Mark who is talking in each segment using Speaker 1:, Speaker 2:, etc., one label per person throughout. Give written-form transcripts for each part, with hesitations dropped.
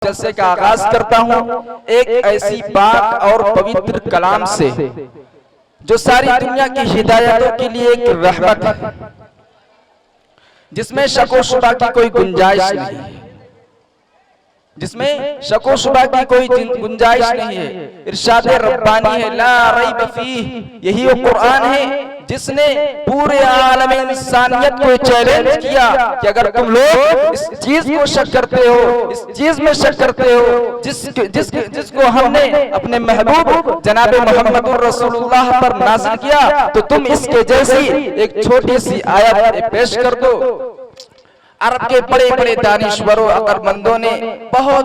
Speaker 1: जलसे का आगाज करता हूँ एक ऐसी पाक और पवित्र कलाम से जो सारी दुनिया की हिदायतों के लिए एक रहमत है, जिसमें शको शुबा की कोई गुंजाइश नहीं है, जिसमें शको शुबा की कोई गुंजाइश नहीं है। इरशाद रब्बानी है ला रैब फीह, यही वो कुरान है जिसने पूरे आलम इंसानियत को चैलेंज किया कि अगर तुम लोग इस चीज को शक करते हो, इस चीज में शक करते हो जिसको हमने अपने महबूब जनाबे मोहम्मद रसूलुल्लाह पर नाज़िल किया, तो तुम इसके जैसी एक छोटी सी आयत पेश कर दो। अरब के बड़े बड़े दानिश्वरों अकलमंदों ने बहुत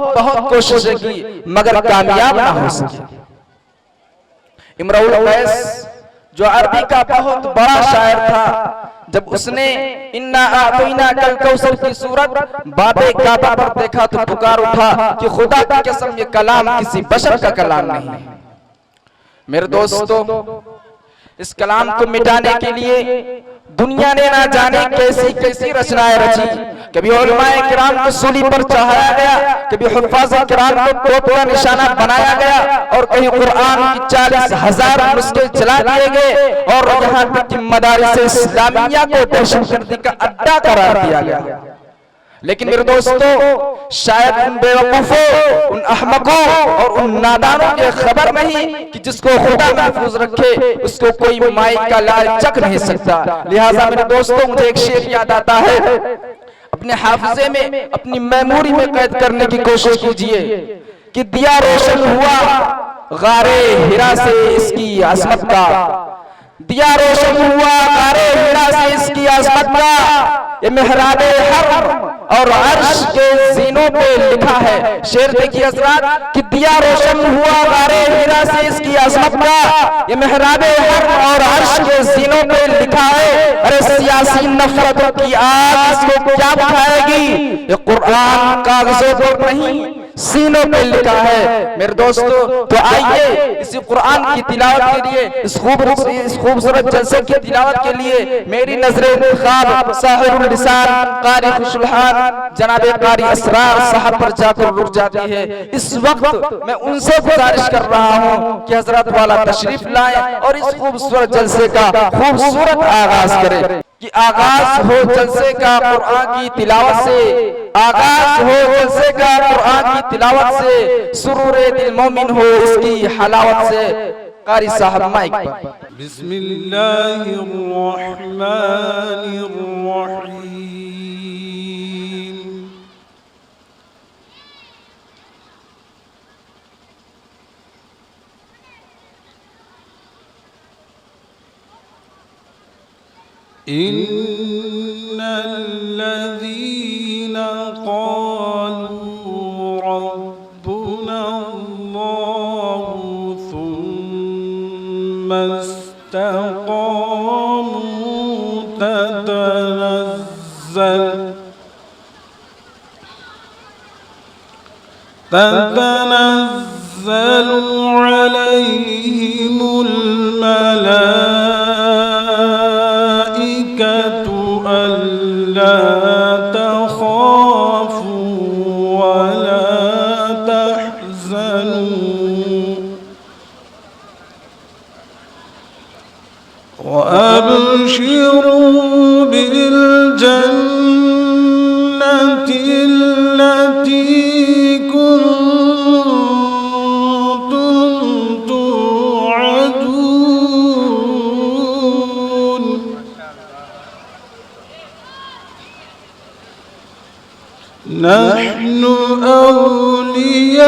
Speaker 1: कोशिशें की मगर कामयाब ना हो सके। इमरुल कैस जो अरबी का बहुत बड़ा शायर था, जब उसने इन्ना आतैना कल कौसर की सूरत बाबे काबा पर देखा तो पुकार उठा कि खुदा की कसम ये कलाम किसी बशर का कलाम नहीं है। मेरे दोस्तों, इस कलाम को मिटाने के लिए दुनिया ने ना जाने कैसी कैसी रचनाएं रची। कभी उलमाए किराम को सूली पर चढ़ाया गया, कभी हुफ़ाज़ किराम को तोप का निशाना बनाया गया, और कहीं कुरान की 40,000 नुस्खे चला दिए गए, और यहाँ तक कि मदारिस इस्लामिया को दहशतगर्दी का अड्डा करार दिया गया। लेकिन मेरे दोस्तों, शायद उन बेवकूफों, उन अहमकों और उन नादानों के खबर नहीं कि जिसको खुदा महफूज रखे उसको कोई माई का लाल चख नहीं सकता। लिहाजा मेरे दोस्तों, मुझे एक शेर याद आता है, अपने हाफिजे में, अपनी मेमोरी में कैद करने की कोशिश कीजिए कि दिया रोशन हुआ गारे हिरा से इसकी अजमत का, दिया रोशन हुआ गारे हिरा से इसकी अजमत का, ये मेहराबे हरम और अर्श के जीनों पे लिखा है। शेर देखिए हज़रात कि दिया रोशन हुआ गारे हीरा से इसकी अजमत का, ये मेहराबे हरम और अर्श के जीनों पे लिखा है। अरे सियासी नफरतों की आग इसको क्या बुझाएगी, ये कुरान कागजों पर नहीं सीनों पे लिखा है। मेरे दोस्तों, तो आइए इसी कुरान की तिलावत के लिए, इस खूबसूरत जलसे की तिलावत के लिए मेरी नजरें इंतखाब साहिरुल लिसान कारी खुशलहान जनाबे क़ारी असरार साहब पर जाकर रुक जाती है। इस वक्त मैं उनसे गुजारिश कर रहा हूँ कि हजरत वाला तशरीफ लाएं और इस खूबसूरत जलसे का खूबसूरत आगाज करें। कि आगाज हो जलसे का कुरान की तिलावत से, आगाज हो जलसे का कुरान की तिलावत से, सुरूरे दिल मोमिन हो इसकी हलावत से। कारी साहब माइक पर।
Speaker 2: बिस्मिल्लाहिर्रहमानिर्रहीम। इन्नल्लज़ीना क़ालू रब्बुना अल्लाहु सुम्मा इस्तक़ामू ततनज़्ज़लु अलैहिमुल मलाइकतु अल्ला तख़ाफू वला तहज़नू वअबशिरू बिल जन्नति अल्लती नहनु औलियाउकुम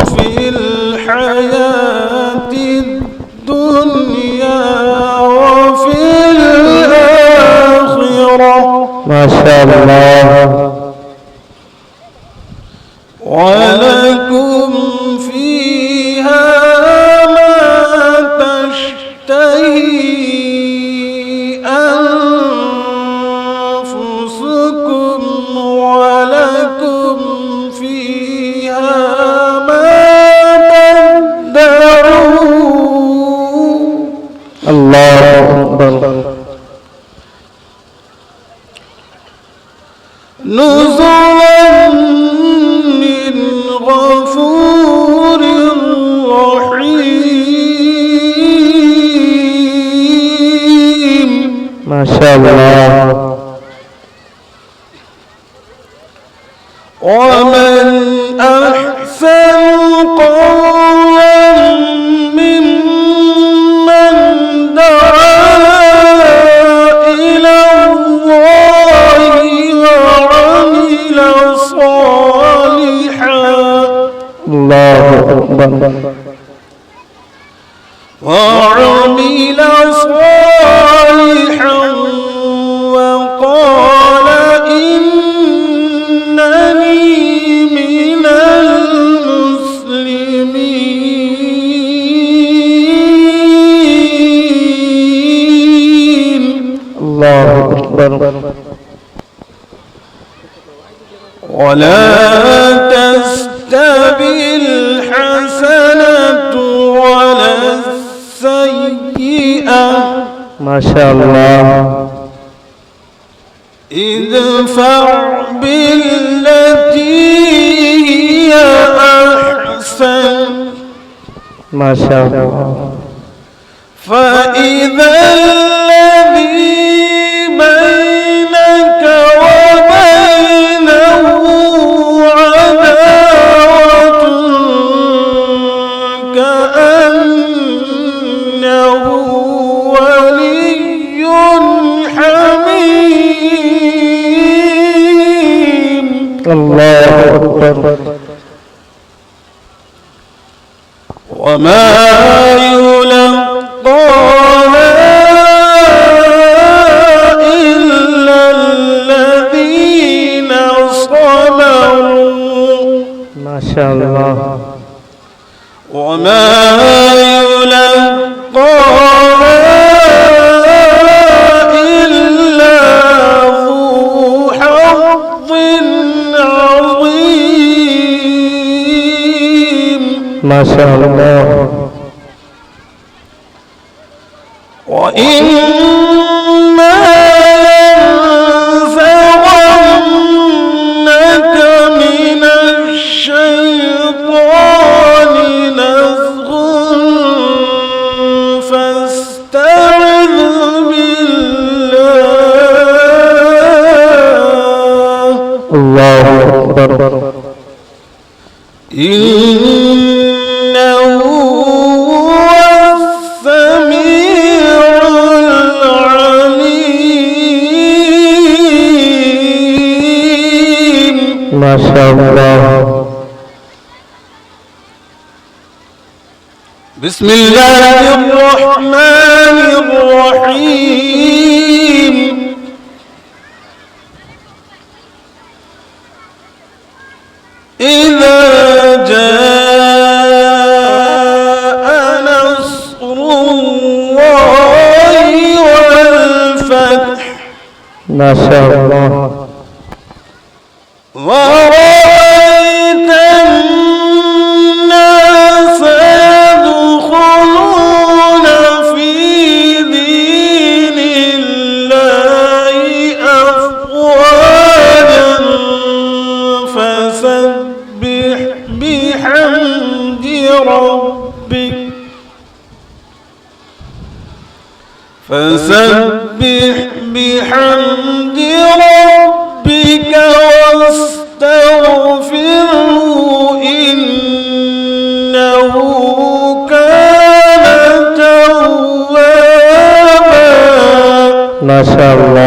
Speaker 2: फिल हयातिद दुनिया माशाअल्लाह वलकुम फीहा मा तश्तही अनफुसुकुम वलकुम फीहा मा तदऊन अल्लाहु अकबर नुज़ुलन मिन गफूरिर रहीम माशाअल्लाह वमन अहसन क़ौलन मिम्मन दआ इला وعمل صالحا وقال إنني من المسلمين الله أكبر ولا تستوي الحسنة ولا السيئة ما شاء الله ادفع بالتي هي أحسن ما شاء الله فإذا الذي بينك وبينه عداوة كأنه ولي حميم الله أكبر وما يلقاها إلا الذين صبروا ما شاء الله وما يلقاها إلا ذو حظ عظيم ما شاء الله وإما ينزغنك من الشيطان نزغ فاستعذ بالله الله أكبر إنه هو السميع العليم ما شاء الله بسم الله الرحمن الرحيم إذا جاء نصر الله والفتح ما شاء الله ورأيت الناس يدخلون في دين الله أفواجا فسبح بحمد ربك واستغفره إنه كان توابا ما شاء الله